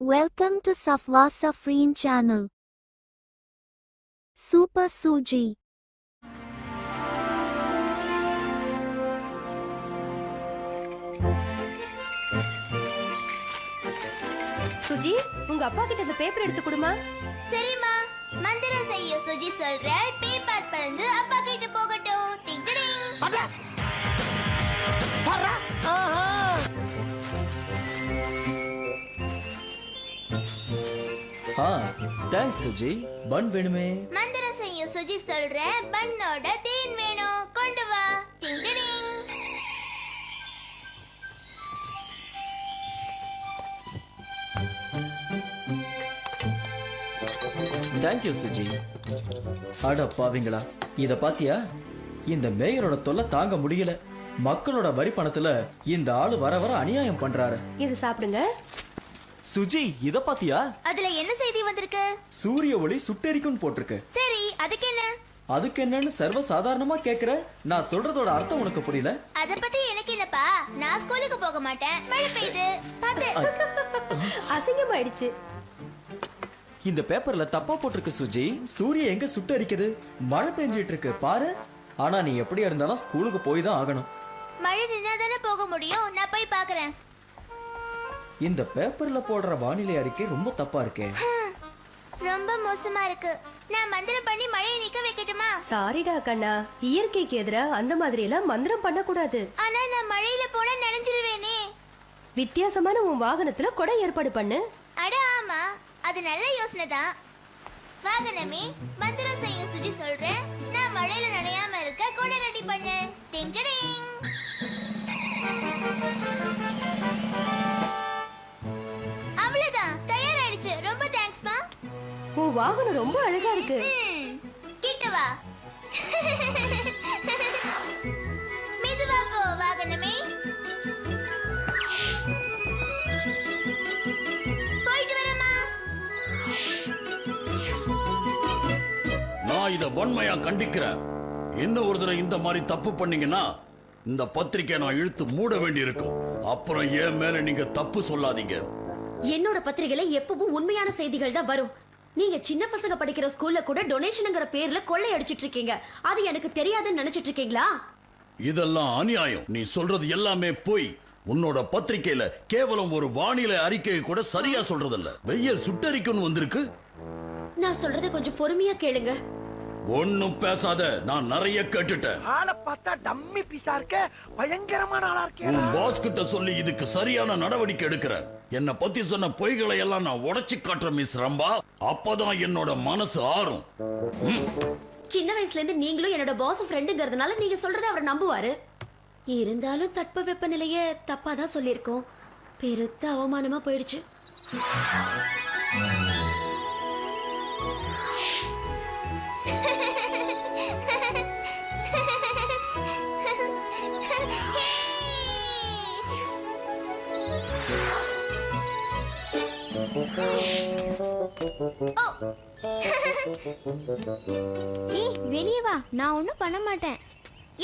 Welcome to Safwa Safreen channel. Super Suji. Suji, உங்க அப்பா கிட்ட இந்த பேப்பர் எடுத்து கொடுமா. சரிம்மா, மந்திரம் செய்ய சுஜி சொல்றேன். பேப்பர் பறந்து அப்பா கிட்ட போகட்டும். டிங் டிங். தேங்க்ஸ் சுஜி. பன் வேணுமே? மந்திரம் செய்ய சுஜி சொல்றேன். பன்னோட தேன் வேணும், கொண்டு வா. டிங் டிங். தேங்க்யூ சுஜி. அட பாவிங்களா, இத பாத்தியா? இந்த மேயரோட தொல்லை தாங்க முடியல. மக்களோட வரி பணத்துல இந்த ஆளு வர வர அநியாயம் பண்றாரு. இது சாப்பிடுங்க. சுஜி, இத பாத்தியா? அதுல என்ன செய்தி வந்திருக்கு? சூரிய ஒளி சுட்டெரிக்கும் போட்டிருக்கு. சரி, அதுக்கு என்ன? அதுக்கு என்னன்னு சர்வ சாதாரணமா கேக்குற? நான் சொல்றதோட அர்த்தம் உனக்கு புரியல? அத பத்தி எனக்கு என்னப்பா? நான் ஸ்கூலுக்கு போக மாட்டேன். மழை பெய்யுது. பாத்து. அசிங்கமாயிடுச்சு. இந்த பேப்பர்ல தப்பா போட்டிருக்கு சுஜி. சூரிய எங்க சுட்டெரிக்குது? மழை பெஞ்சிட்டு இருக்கு பாரு. ஆனா நீ எப்படியா இருந்தாலும் ஸ்கூலுக்கு போய் தான் ஆகணும். மழை நின்னா தானே போக முடியும். நான் போய் பாக்குறேன். இந்த பேப்பர்ல போடுற வானிலை அறிக்கை ரொம்ப தப்பா இருக்கே. ரொம்ப மோசமா இருக்கு. நான் மந்திரம் பண்ணி மழையை நிக்க வைக்கட்டுமா? சாரிடா கண்ணா, இயற்கைக்கு எதிரா அந்த மாதிரி எல்லாம் மந்திரம் பண்ண கூடாது. ஆனா நான் மழையில போனா நனைஞ்சிருவேனே. வித்தியாசமான உன் வாகனத்துல கொடை ஏற்பாடு பண்ணு. அட ஆமா, அது நல்ல யோசனை தான். வாகனமே, மந்திரம் செய்ய சுஜி சொல்றேன். நான் மழையில நனையாம இருக்க கொடை ரெடி பண்ணு. டிங் டிங். அவ்வளவுதான், தயாராயிடுச்சு. ரொம்ப தேங்க்ஸ்மா. உன் வாகனம் ரொம்ப அழகா இருக்கு. கிட்ட வா. மெதுவா போ வாகனமே. போயிட்டு வரமா. நான் இத வன்மையா கண்டிக்கிறேன். இன்னும் ஒரு தடவை இந்த மாதிரி தப்பு பண்ணீங்கன்னா இந்த பத்திரிக்கை நான் இழுத்து மூட வேண்டி இருக்கும். அப்புறம் ஏன் மேல நீங்க தப்பு சொல்லாதீங்க. என்னோட பத்திரிகையில எப்பவும் உண்மையான செய்திகள் தான் வரும். நீங்க சின்ன பசங்க படிக்கிற ஸ்கூல்ல கூட டொனேஷன்ங்கிற பேர்ல கொள்ளை அடிச்சிட்டு இருக்கீங்க. அது எனக்கு தெரியாதுன்னு நினைச்சிட்டு இருக்கீங்களா? இதெல்லாம் அநியாயம். நீ சொல்றது எல்லாமே பொய். உன்னோட பத்திரிக்கையில கேவலம் ஒரு வானிலை அறிக்கையை கூட சரியா சொல்றதில்ல. வெயில் சுட்டரிக்குன்னு வந்திருக்கு. நான் சொல்றத கொஞ்சம் பொறுமையா கேளுங்க. ஒன்னும் பேசாத, நான் நிறைய கேட்டுட்டேன். ஆளை பார்த்தா டம்மி பீஸா இருக்க, பயங்கரமான ஆளா இருக்கே. உன் பாஸ் கிட்ட சொல்லி இதுக்கு சரியான நடவடிக்கை எடுக்கிறேன். என்ன பத்தி சொன்ன பொய்களை எல்லாம் நான் உடைச்சு காட்டுறேன் மிஸ் ரம்பா. அப்பதான் என்னோட மனசு ஆறும். சின்ன வயசுல இருந்து நீங்களும் என்னோட பாஸ் ஃப்ரெண்டுங்கிறதுனால நீங்க சொல்றத அவர் நம்புவாரு. இருந்தாலும் தட்ப வெப்பநிலைய தப்பா தான் சொல்லியிருக்கோம். பெருத்த அவமானமா போயிடுச்சு. வெளியே வா. நான் ஒண்ணும் பண்ண மாட்டேன்.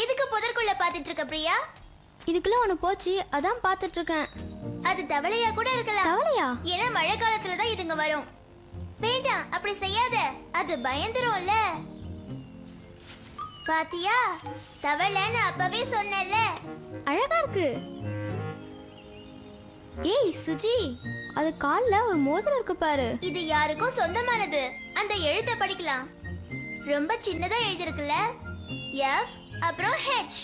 எதுக்கு புதற்குள்ள பாத்துட்டு இருக்க பிரியா? இதுக்குள்ள ஒண்ணு போச்சு, அதான் பாத்துட்டு இருக்கேன். அது தவளையா கூட இருக்கலாம். தவளையா? ஏன்னா மழை காலத்துல தான் இதுங்க வரும். வேண்டாம், அப்படி செய்யாத. அது பயந்துரும்ல. பாத்தியா, தவளைன்னு அப்பவே சொன்னல. அழகா இருக்கு. ஏய் சுஜி, அது கால்ல ஒரு மோதிரம் இருக்கு பாரு. இது யாருக்கும் சொந்தமானது. அந்த எழுத்த படிக்கலாம். ரொம்ப சின்னதா எழுதிருக்குல்ல. F அப்புறம் H.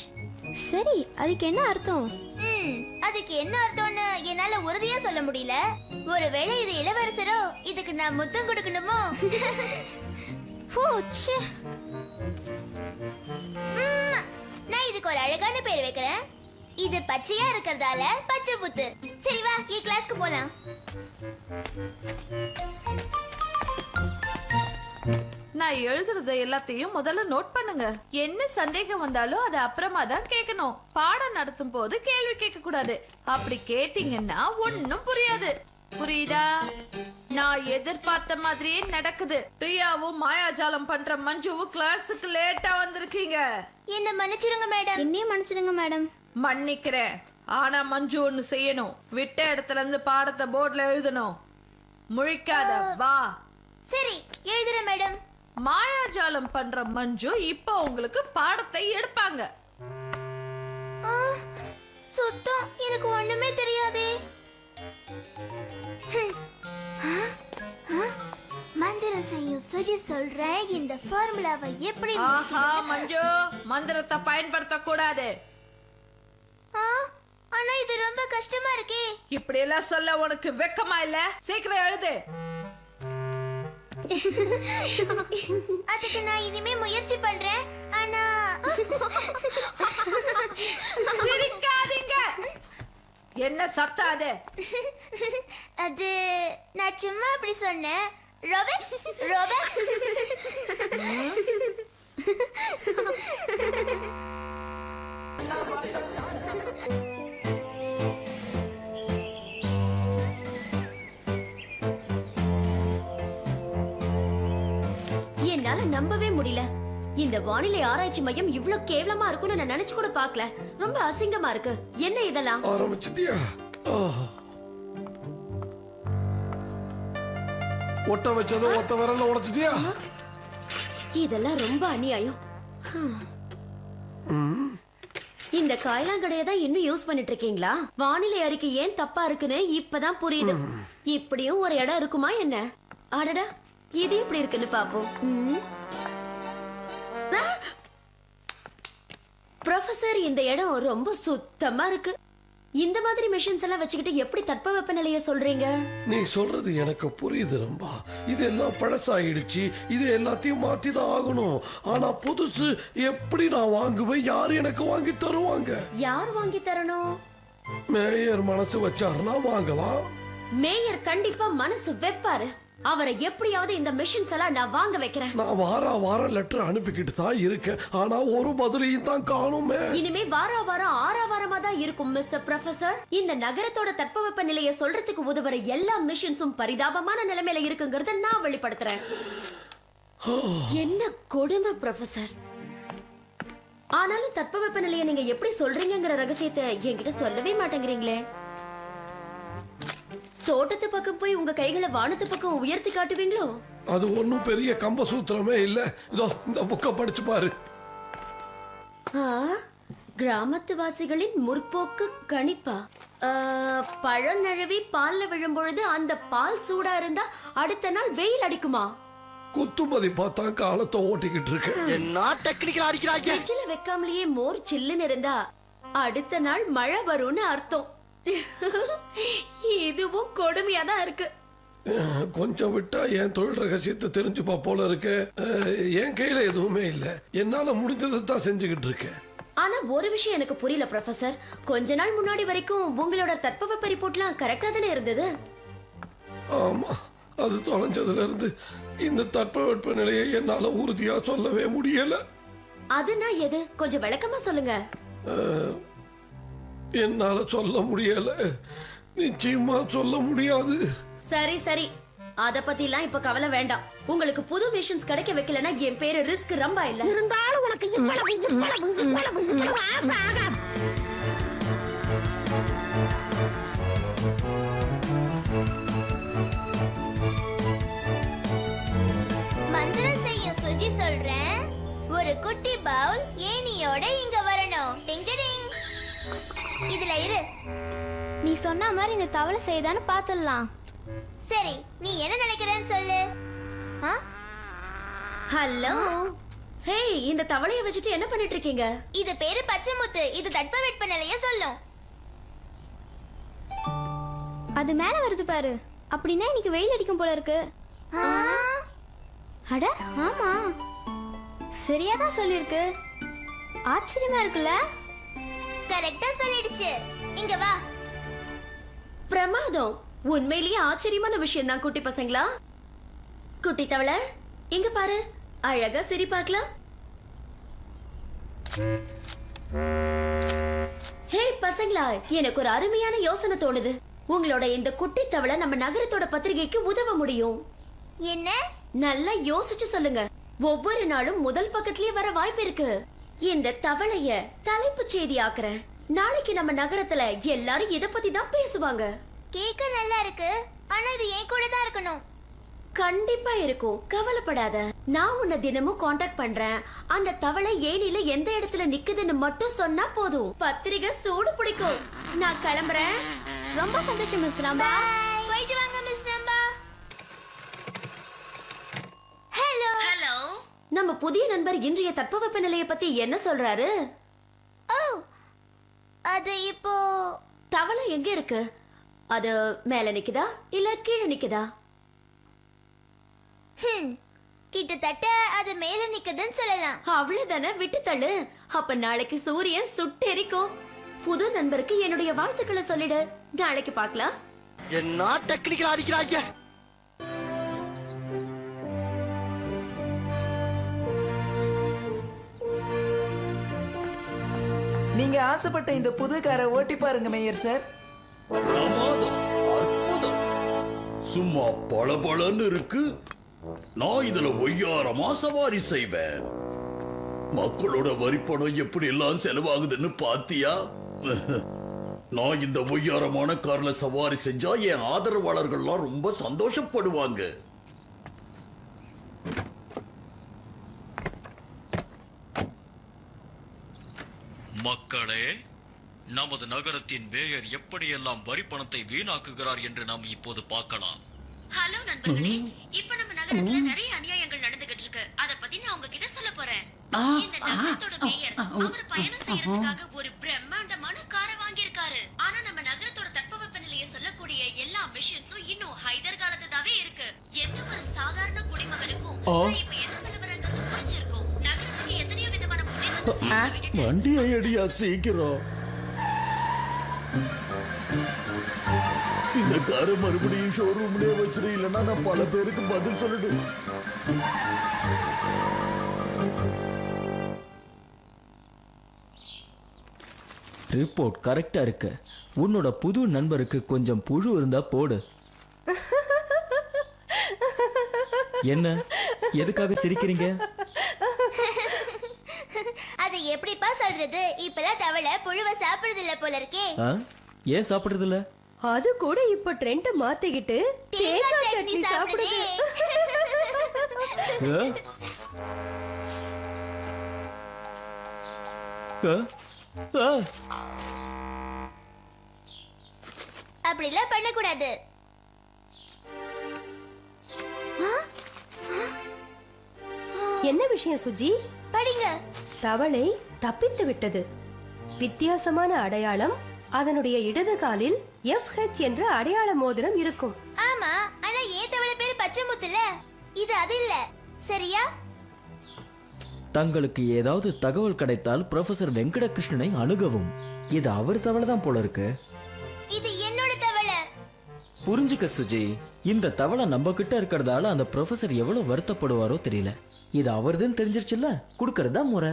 சரி, அதுக்கு என்ன அர்த்தம்? அதுக்கு என்ன அர்த்தம்னு என்னால உறுதியா சொல்ல முடியல. ஒருவேளை இது இளவரசரோ, இதுக்கு நான் முத்தம் கொடுக்கணுமோ? நான் இதுக்கு ஒரு அழகான பேர் வைக்கிறேன். இது பச்சையா இருக்கிறதால பச்சை புத்து. சரி வா, கிளாஸ்க்கு போலாம். நான் எழுதுறத எல்லாத்தையும் முதல்ல நோட் பண்ணுங்க. என்ன சந்தேகம் வந்தாலும் அதை அப்புறமா தான் கேட்கணும். பாடம் நடத்தும் போது கேள்வி கேட்க கூடாது. அப்படி கேட்டீங்கன்னா ஒன்னும் புரியாது. புரியுதா? நான் எதிர்பார்த்த மாதிரியே நடக்குது. பிரியாவும் மாயாஜாலம் பண்ற மஞ்சுவும் கிளாஸுக்கு லேட்டா வந்திருக்கீங்க. என்ன மன்னிச்சிடுங்க மேடம். என்னையும் மன்னிச்சிடுங்க மேடம். மன்னிக்கிறேன். ஆனா மஞ்சு ஒண்ணு செய்யணும். விட்ட இடத்துல இருந்து பாடத்தை போர்ட்ல எழுதணும். முழிக்காத வா. சரி எழுதுறேன் மேடம். மாயாஜாலம் பண்ற மஞ்சு இப்போ உங்களுக்கு பாடத்தை எடுப்பாங்க. சுத்தம் எனக்கு ஒண்ணுமே தெரியாதே. மந்திரம் செய்யும் சுஜி சொல்றேன், இந்த ஃபார்முலாவை எப்படி. ஆஹா மஞ்சு, மந்திரத்தை பயன்படுத்த கூடாது. ஆனா இது ரொம்ப கஷ்டமா இருக்கே. இப்படி எல்லாம் சொல்ல உனக்கு வெக்கமா இல்ல? சீக்கிரம் எழுது. அதுக்கு நான் இனிமே முயற்சி பண்றேன். ஆனா சிரிக்காதீங்க. என்ன சத்தம் அது? அது நான் சும்மா அப்படி சொன்னேன். Robot robot. என்னால நம்பவே முடியல. இந்த வானிலை ஆராய்ச்சி மையம் இவ்ளோ கேவலமா இருக்கும்னு நான் நினைச்சு கூட பார்க்கல. ரொம்ப அசிங்கமா இருக்கு. என்ன இதெல்லாம்? ஆரம்பிச்சிட்டியா? ஒட்ட வச்சது ஒத்த விரல்ல உடைச்சிட்டியா? இதெல்லாம் ரொம்ப அநியாயம். இந்த காயலாங்கடையை தான் இன்னும் யூஸ் பண்ணிட்டு இருக்கீங்களா? வானிலை அறிக்கை ஏன் தப்பா இருக்குன்னு இப்பதான் புரியுது. இப்படியும் ஒரு இடம் இருக்குமா என்ன? அடடா, இது எப்படி இருக்குன்னு பாப்போம். ப்ரொஃபசர், இந்த இடம் ரொம்ப சுத்தமா இருக்கு. இந்த மாதிரி மெஷின்ஸ் எல்லாம் வச்சுக்கிட்டு எப்படி தட்பவெப்ப நிலையை சொல்றீங்க? நீ சொல்றது எனக்கு புரியுது ரம்பா. இதெல்லாம் பழசாயிடுச்சு. இது எல்லாத்தையும் மாத்தி தான் ஆகணும். ஆனா புதுசு எப்படி நான் வாங்குவேன்? யாரு எனக்கு வாங்கி தருவாங்க? யார் வாங்கி தரணும்? மேயர் மனசு வச்சாருன்னா வாங்கலாம். மேயர் கண்டிப்பா மனசு வைப்பாரு. அவரை எப்படியாவது இந்த மிஷின்ஸ் எல்லாம் நான் வாங்க வைக்கிறேன். நான் வாரம் லெட்டர் அனுப்பிக்கிட்டு தான் இருக்கேன். ஆனா ஒரு பதிலையும் தான் காணுமே. இனிமே வாரம் ஆறாவாரமா தான் இருக்கும் மிஸ்டர் ப்ரொஃபசர். இந்த நகரத்தோட தட்பவெப்ப நிலையை சொல்றதுக்கு உதவுற எல்லா மிஷின்ஸும் பரிதாபமான நிலைமையில இருக்குங்கிறத நான் வெளிப்படுத்துறேன். என்ன கொடுமை ப்ரொஃபசர். ஆனாலும் தட்பவெப்ப நிலையை நீங்க எப்படி சொல்றீங்கங்கிற ரகசியத்தை என்கிட்ட சொல்லவே மாட்டேங்கிறீங்களே. தோட்டத்து பக்கம் போய் உங்க கைகளை வானத்து பக்கம் உயர்த்தி காட்டுவீங்களோ? அது ஒண்ணும் பெரிய கம்ப சூத்திரமே இல்ல. இதோ இந்த புக்க படிச்சு பாரு. கிராமத்து வாசிகளின் முற்போக்கு கணிப்பா. பழம் நழுவி பால்ல விழும்பொழுது அந்த பால் சூடா இருந்தா அடுத்த நாள் வெயில் அடிக்குமா? குத்துமதி பார்த்தா காலத்தை ஓட்டிக்கிட்டு இருக்க. என்ன டெக்னிக்கல் அடிக்கிறாங்க. ஃப்ரிட்ஜ்ல வைக்காமலேயே மோர் சில்லுன்னு இருந்தா அடுத்த நாள் மழை வரும்னு அர்த்தம். இதுவும் கொடுமையா தான் இருக்கு. கொஞ்சம் விட்டா என் தொழில் ரகசியத்தை தெரிஞ்சுப்பா போல இருக்கு. என் கையில எதுவுமே இல்ல. என்னால முடிஞ்சதை தான் செஞ்சுக்கிட்டு இருக்கேன். ஆனா ஒரு விஷயம் எனக்கு புரியல ப்ரொஃபசர். கொஞ்ச நாள் முன்னாடி வரைக்கும் உங்களோட தட்பவெப்ப ரிப்போர்ட்லாம் கரெக்டா தானே இருந்தது? ஆமா, அது தொலைஞ்சதுல இருந்து இந்த தட்பவெப்ப நிலையை என்னால உறுதியா சொல்லவே முடியல. அதுனா எது? கொஞ்சம் விளக்கமா சொல்லுங்க. என்னால சொல்ல முடியல. நிச்சயமா சொல்ல முடியாது. சரி சரி, அத பத்தி எல்லாம் இப்ப கவலை வேண்டாம். உங்களுக்கு புது மிஷின்ஸ் கிடைக்க வைக்கலன்னா என் பேரு ரிஸ்க் ரம்பா இல்ல. இருந்தாலும் உனக்கு இவ்வளவு ஆசை ஆகாது. மந்திரம் செய்யும் சுஜி சொல்றேன், ஒரு குட்டி பவுல் ஏணியோட இங்க வரணும். டிங் டிங். இதுல இரு. நீ சொன்ன மாதிரி இந்த தவளை செய்தான்னு பாத்துடலாம். சரி, நீ என்ன நினைக்கிறேன்னு சொல்லு. ஹலோ. ஹே, இந்த தவளைய வச்சுட்டு என்ன பண்ணிட்டு இருக்கீங்க? இது பேரு பச்சைமுத்து. இது தட்பவெப்ப நிலைய சொல்லும். அது மேல வருது பாரு. அப்படின்னா இன்னைக்கு வெயில் அடிக்கும் போல இருக்கு. அட ஆமா, சரியாதான் சொல்லிருக்கு. ஆச்சரியமா இருக்குல்ல? கரெக்டா சொல்லிடுச்சு. இங்க வா. பிரமாதம். உண்மையிலேயே ஆச்சரியமான விஷயம் தான் குட்டி பசங்களா. குட்டி தவளை, இங்க பாரு. அழகா சரி பார்க்கலாம். ஹே பசங்களா, எனக்கு ஒரு அருமையான யோசனை தோணுது. உங்களோட இந்த குட்டி தவளை நம்ம நகரத்தோட பத்திரிகைக்கு உதவ முடியும். என்ன? நல்லா யோசிச்சு சொல்லுங்க. ஒவ்வொரு நாளும் முதல் பக்கத்திலேயே வர வாய்ப்பு இருக்கு. இந்த தவளைய தலைப்பு செய்தி ஆக்குறேன். நாளைக்கு நம்ம நகரத்துல எல்லாரும் இத பத்தி தான் பேசுவாங்க. கேக்க நல்லா இருக்கு. ஆனா இது என் கூட தான் இருக்கணும். கண்டிப்பா இருக்கும், கவலைப்படாத. நான் உன்னை தினமும் காண்டாக்ட் பண்றேன். அந்த தவளை ஏனில எந்த இடத்துல நிக்குதுன்னு மட்டும் சொன்னா போதும், பத்திரிகை சூடு பிடிக்கும். நான் கிளம்புறேன். ரொம்ப சந்தோஷம் மிஸ் ரம்பா. போயிட்டு வாங்க மிஸ் ரம்பா. ஹலோ. ஹலோ. நம்ம புதிய நண்பர் இன்றைய தட்பவெப்ப நிலையை பத்தி என்ன சொல்றாரு? ஓ, அது இப்போ தவளை எங்க இருக்கு? அது மேல நிக்குதா இல்ல கீழே நிக்குதா? கிட்டத்தட்ட அது மேல நிக்குதுன்னு சொல்லலாம். அவ்வளவுதானே, விட்டு தள்ளு. அப்ப நாளைக்கு சூரியன் சுட்டெரிக்கும். புது நண்பருக்கு என்னுடைய வாழ்த்துக்களை சொல்லிடு. நாளைக்கு பார்க்கலாம். என்ன டெக்னிக்கல் அடிக்கிறாங்க. நீங்க ஆசைப்பட்ட இந்த புது காரை ஓட்டி பாருங்க மேயர் சார். பிரமாதம், அற்புதம். சும்மா பளபளன்னு இருக்கு. நான் இதுல ஒய்யாரமா சவாரி செய்வேன். மக்களோட வரிப்பணம் எப்படி எல்லாம் செலவாகுதுன்னு பாத்தியா? நான் இந்த ஒய்யாரமான கார்ல சவாரி செஞ்சா என் ஆதரவாளர்கள்லாம் ரொம்ப சந்தோஷப்படுவாங்க. மக்களே, நமது நகரத்தின் மேயர் எப்படியெல்லாம் வரி பணத்தை வீணாக்குகிறார் என்று நாம் இப்போது பார்க்கலாம். ஹலோ நண்பர்களே, இப்ப நம்ம நகரத்துல நிறைய அநியாயங்கள் நடந்துகிட்டு இருக்கு. அத பத்தி நான் உங்ககிட்ட சொல்ல போறேன். இந்த நகரத்தோட மேயர் அவர் பயணம் செய்யறதுக்காக ஒரு பிரம்மாண்டமான காரை வாங்கியிருக்காரு. ஆனா நம்ம நகரத்தோட தட்பவெப்ப நிலையை சொல்லக்கூடிய எல்லா மிஷின்ஸும் இன்னும் ஹைதர் காலத்துதாவே இருக்கு. எந்த ஒரு சாதாரண குடிமகனுக்கும் நான் இப்ப என்ன சொல்ல வரேங்கிறது புரிஞ்சிருக்கும். நகரத்துக்கு எத்தனையோ விதமான முன்னேற்றத்தை வண்டி ஐடியா சீக்கிரம். இந்த காரை மறுபடியும் ஷோரூம்லயே வச்சிரு, இல்லைன்னா நான் பல பேருக்கு பதில் சொல்லிடு. ரிப்போர்ட் கரெக்டா இருக்கு. உன்னோட புது நண்பருக்கு கொஞ்சம் புழு இருந்தா போடு. என்ன, எதுக்காக சிரிக்கிறீங்க? அது எப்படிப்பா சொல்றது? இப்பெல்லாம் தவளை புழுவை சாப்பிடுறது இல்ல போல இருக்கே. ஏன் சாப்பிடுறது இல்ல? அது கூட இப்ப ட்ரெண்ட் மாத்திக்கிட்டு தேங்காய் சட்னி சாப்பிடுது. அப்படிலாம் பண்ணக்கூடாது. என்ன விஷயம் சுஜி? படிங்க. தவளை தப்பித்து விட்டது. வித்தியாசமான அடையாளம். அதனுடைய இடது காலில் FH என்ற அடையாள மோதிரம் இருக்கும். ஆமா, ஆனா ஏன் தவளை பேர் பச்சை முத்துல? இது அது இல்ல, சரியா? தங்களுக்கு ஏதாவது தகவல் கிடைத்தால் ப்ரொஃபசர் வெங்கடகிருஷ்ணனை அணுகவும். இது அவர் தவளை தான் போல இருக்கு. இது என்னோட தவளை. புரிஞ்சுக்க சுஜி, இந்த தவளை நம்ம கிட்ட இருக்கிறதால அந்த ப்ரொஃபசர் எவ்வளவு வருத்தப்படுவாரோ தெரியல. இது அவர்தான் தெரிஞ்சிருச்சுல்ல, குடுக்கறதா முறை.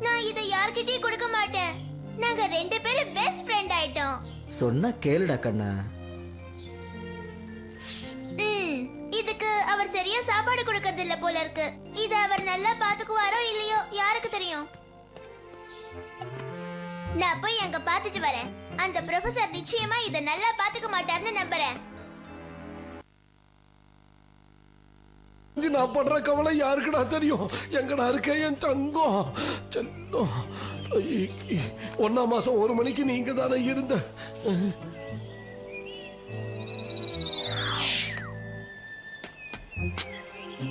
நான் இதை யார்கிட்டயும் கொடுக்க மாட்டேன். நாங்க 2 பேரும் பெஸ்ட் ஃப்ரெண்ட் ஆயிட்டோம். சொன்னா கேளுடா கண்ணா. இதுக்கு அவர் சரியா சாப்பாடு கொடுக்கறது இல்ல போல இருக்கு. இத அவர் நல்லா பாத்துக்குவாரோ இல்லையோ யாருக்கு தெரியும். நான் போய் அங்க பாத்துட்டு வரேன். அந்த ப்ரொஃபசர் நிச்சயமா இத நல்லா பாத்துக்க மாட்டார்னு நம்புறேன். நான் படுற கவலை யாருக்குடா தெரியும்? எங்கடா இருக்க என் தங்கம் செல்லம்? 1ஆம் மாசம் 1 மணிக்கு நீங்க தானே இருந்த.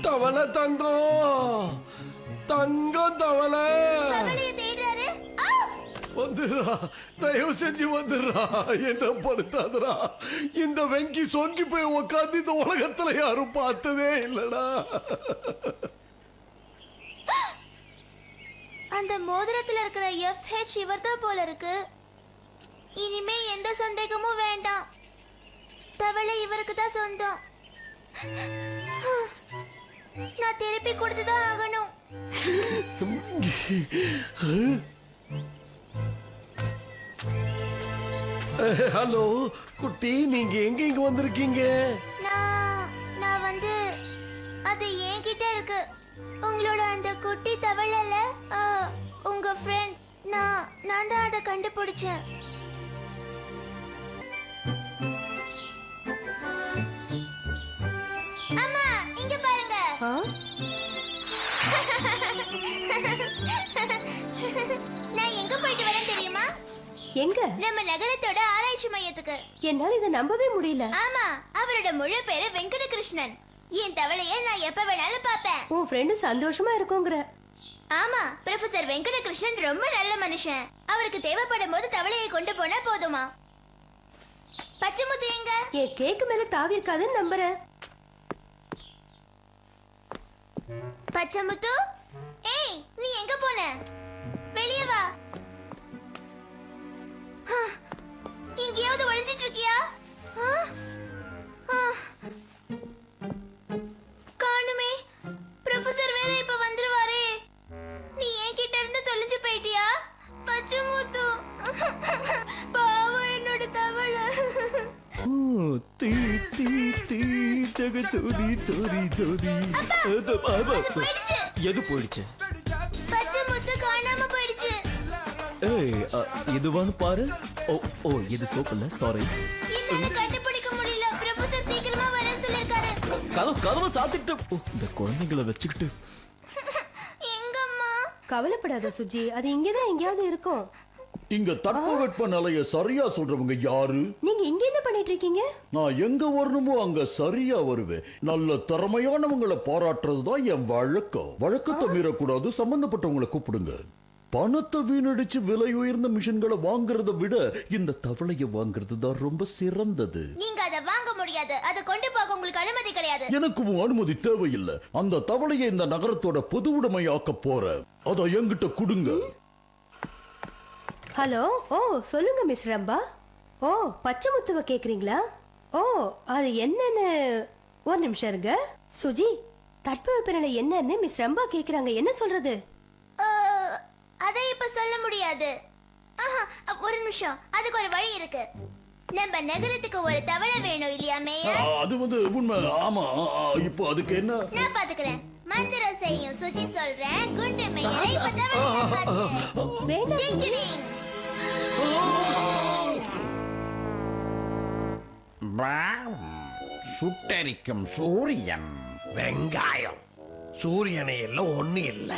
தவளை தங்கம், தங்கம் தவளை தேடுறாரு. வந்துடுறா, தயவு செஞ்சு வந்துடுறா, என்ன படுத்தாதரா. இந்த வெங்கி சொங்கி போய் உட்காந்து இந்த உலகத்துல யாரும் பார்த்ததே இல்லடா. அந்த மோதிரத்துல இருக்கிற FH இவர்தான் போல இருக்கு. இனிமே எந்த சந்தேகமும் வேண்டாம். தவளை இவருக்கு தான் சொந்தம். நான் திருப்பி கொடுத்துதான் ஆகணும். ஹலோ குட்டி, நீங்க எங்க இங்க வந்திருக்கீங்க? நான் வந்து அது என்கிட்ட இருக்கு. உங்களோட அந்த குட்டி தவளைல உங்க ஃப்ரெண்ட் நான் தான் அதை கண்டுபிடிச்சேன். எங்க? நம்ம நகரத்தோட ஆராய்ச்சி மையத்துக்கு. என்னால இதை நம்பவே முடியல. ஆமா, அவரோட முழு பேரு வெங்கடகிருஷ்ணன். என் தவளைய நான் எப்ப வேணாலும் பாப்பேன். உன் ஃப்ரெண்டு சந்தோஷமா இருக்குங்கிற. ஆமா, ப்ரொஃபசர் வெங்கடகிருஷ்ணன் ரொம்ப நல்ல மனுஷன். அவருக்கு தேவைப்படும் போது தவளையை கொண்டு போனா போதுமா. பச்சைமுத்து எங்க? என் கேக்கு மேல தாவி இருக்காதுன்னு நம்புறேன். பச்சைமுத்து, ஏய், நீ எங்க போன? வெளியே வா. எங்கேயாவது ஒளிஞ்சிட்டு இருக்கியா? காணுமே. ப்ரொஃபசர் வேற இப்ப வந்துருவாரே. நீ என் கிட்ட இருந்து தொலைஞ்சு போயிட்டியா? பச்சைமுத்து, பாவம் என்னோட தவளை. தீ தீ தீ ஜக ஜோதி ஜோதி ஜோதி. போயிடுச்சு. எது போயிடுச்சு? பச்சைமுத்து காணாம போயிடுச்சு. ஏய், இதுவான்னு பாரு. ஓ ஓ, இது சோப்பு இல்ல, சாரி. என்னால கண்டுபிடிக்க முடியல. ப்ரொஃபசர் சீக்கிரமா வர சொல்லிருக்காரு. கதவை சாத்திட்டு இந்த குழந்தைகளை வச்சுக்கிட்டு. எங்கம்மா? கவலைப்படாத சுஜி, அது இங்கதான் எங்கேயாவது இருக்கும். இங்க தட்பவெட்ப நிலைய சரியா சொல்றவங்க யாரு? நீங்க இங்க என்ன பண்ணிட்டு இருக்கீங்க? நான் எங்க வரணுமோ அங்க சரியா வருவேன். நல்ல திறமையானவங்களை பாராட்டுறதுதான் என் வழக்கம். வழக்கத்தை மீறக்கூடாது. சம்பந்தப்பட்டவங்களை கூப்பிடுங்க. பணத்தை வீணடிச்சு விலை உயர்ந்த மிஷின்களை வாங்குறத விட இந்த தவளையை வாங்குறது தான் ரொம்ப சிறந்தது. நீங்க அதை வாங்க முடியாது. அதை கொண்டு போக உங்களுக்கு அனுமதி கிடையாது. எனக்கு அனுமதி தேவையில்லை. அந்த தவளையை இந்த நகரத்தோட பொது உடைமையாக்க போறேன். அத என்கிட்ட கொடுங்க. ஹலோ. ஓ, சொல்லுங்க மிஸ் ரம்பா. ஓ, பச்சைமுத்துவ கேக்குறீங்களா? ஓ, அது என்னன்னு ஒரு நிமிஷம் இருங்க. சுஜி, தட்பவெப்பநிலை என்னன்னு மிஸ் ரம்பா கேக்குறாங்க. என்ன சொல்றது? அதை இப்ப சொல்ல முடியாது. ஒரு நிமிஷம், அதுக்கு ஒரு வழி இருக்கு. நம்ம நகரத்துக்கு ஒரு தவளை வேணும் இல்லையா மேயர்? அது உண்மை. ஆமா, இப்போ அதுக்கு என்ன? நான் பாத்துக்கிறேன். மந்திரம் செய்யும் சுஜி சொல்றேன். குண்டு மேயரை இப்ப தவளையா பாத்து. டிங் டிங். சுட்டரிக்கும் சூரியன். வெங்காயம். சூரியனை எல்லாம் ஒண்ணு இல்ல.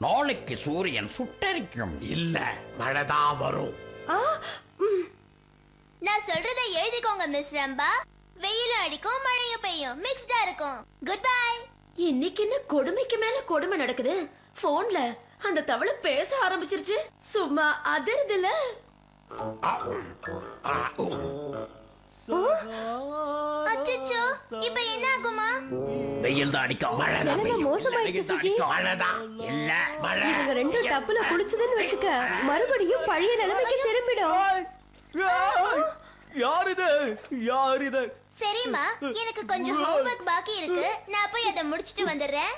நாளைக்கு சூரியன் சுட்டரிக்கும். இல்ல, மழைதான் வரும். நான் சொல்றதை எழுதிக்கோங்க மிஸ் ரம்பா. வெயிலும் அடிக்கும், மழையும் பெய்யும், மிக்ஸ்டா இருக்கும். Good bye. இன்னைக்கு என்ன கொடுமைக்கு மேல கொடுமை நடக்குது. போன்ல அந்த தவளை பேச ஆரம்பிச்சிருச்சு. சும்மா அதிர்துல. அச்சச்சோ, இப்ப என்ன ஆகுமா? வெயில் தான் அடிக்கும். நிலைமை மோசமாயிடுச்சு சுஜி. மழைதான் இல்ல மழை. இவங்க ரெண்டும் டப்புல குளிச்சதுன்னு வச்சுக்க, மறுபடியும் பழைய நிலைமைக்கு திரும்பிடும். யார் இது? சரிம்மா, எனக்கு கொஞ்சம் ஹோம்வொர்க் பாக்கி இருக்கு. நான் போய் அதை முடிச்சிட்டு வந்துடுறேன்.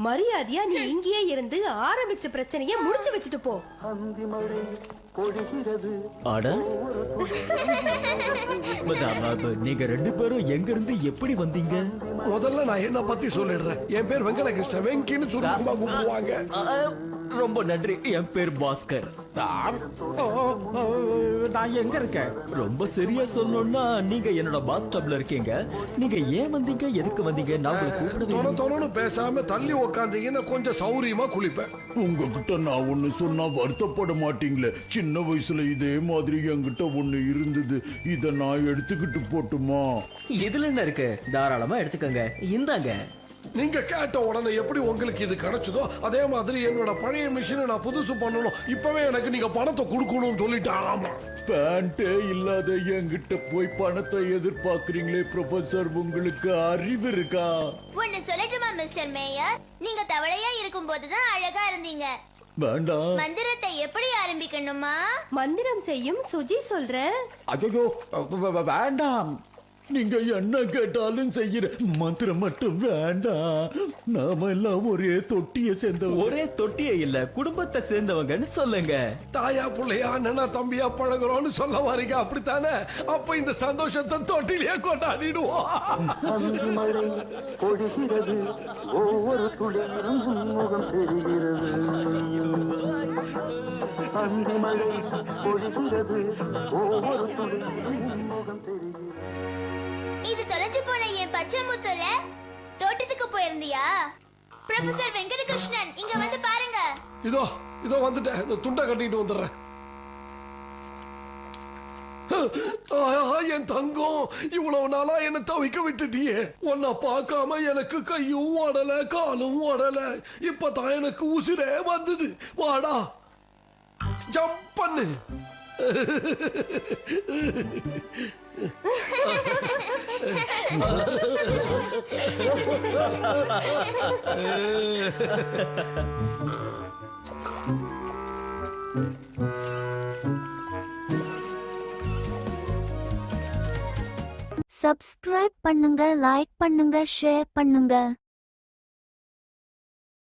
மரியாதையா நீ இங்கேயே இருந்து ஆரம்பிச்ச பிரச்சனைய முடிச்சு வச்சுட்டு போ. அட, நீங்க ரெண்டு பேரும் எங்க இருந்து எப்படி வந்தீங்க? முதல்ல நான் என்ன பத்தி சொல்லிடுறேன். என் பேர் வெங்கடகிருஷ்ணன். வெங்கின்னு சுருக்கமா கூப்பிடுவாங்க. ரொம்ப நன்றி. என் பேர் பாஸ்கர். நான் எங்க இருக்கேன்? ரொம்ப சரியா சொல்லணும்னா நீங்க என்னோட பாத் டப்ல இருக்கீங்க. நீங்க ஏன் வந்தீங்க, எதுக்கு வந்தீங்க? நான் உங்களை கூப்பிடுவேன். தொண பேசாம தள்ளி உக்காந்தீங்கன்னா கொஞ்சம் சௌரியமா குளிப்பேன். உங்ககிட்ட நான் ஒண்ணு சொன்னா வருத்தப்பட மாட்டீங்களே? சின்ன வயசுல இதே மாதிரி என்கிட்ட ஒண்ணு இருந்தது. இத நான் எடுத்துக்கிட்டு போட்டுமா? இதுல என்ன இருக்கு? தாராளமா எடுத்துக்கங்க. இந்தாங்க. நீங்க கேட்ட உடனே எப்படி உங்களுக்கு இது கிடைச்சதோ அதே மாதிரி என்னோட பழைய மிஷினை நான் புதுசு பண்ணணும். இப்பவே எனக்கு நீங்க பணத்தை கொடுக்கணும்னு சொல்லிட்டாங்க. பேண்டே இல்லாத என்கிட்ட போய் பணத்தை எதிர்பார்க்கறீங்களே ப்ரொஃபசர், உங்களுக்கு அறிவு இருக்கா? ஒன்னு சொல்லட்டுமா மிஸ்டர் மேயர்? நீங்க தவளையா இருக்கும் போதுதான் அழகா இருந்தீங்க. வேண்டாம். மந்திரத்தை எப்படி ஆரம்பிக்கணுமா? மந்திரம் செய்யும் சுஜி சொல்ற. ஐயோ, வேண்டாம். நீங்க என்ன கேட்டாலும் செய்யற. மந்திரம் மட்டும் வேண்டாம். நாம எல்லாம் ஒரே தொட்டியை சேர்ந்தவங்க. ஒரே தொட்டியே இல்ல, குடும்பத்தை சேர்ந்தவங்கன்னு சொல்லுங்க. தாயா புள்ளையா அண்ணனா தம்பியா பழகுறோம்னு சொல்ல வரீங்க, அப்படித்தானே? அப்ப இந்த சந்தோஷத்தை தொட்டிலேயே கொண்டாடிடுவோம். மழை பொழிகிறது, ஒவ்வொரு துளிரும் முகம் தெரிகிறது. அந்தி மழை பொழிகிறது, ஒவ்வொரு துளிரும் முகம் தெரிகிறது. இது தொலைஞ்சு போன என் பச்சை முத்துல தோட்டத்துக்கு போயிருந்தியா? ப்ரொஃபசர் வெங்கடகிருஷ்ணன், இங்க வந்து பாருங்க. இதோ வந்துட்டேன். இந்த துண்டை கட்டிட்டு வந்துடுறேன். என் தங்கம், இவ்வளவு நாளா என்ன தவிக்க விட்டுட்டியே. உன்னை பார்க்காம எனக்கு கையும் ஓடல, காலும் ஓடல. இப்பதான் எனக்கு உசிரே வந்தது. வாடா, ஜம்ப் பண்ணு. சப்ஸ்கிரைப் பண்ணுங்க, லைக் பண்ணுங்க, ஷேர் பண்ணுங்க.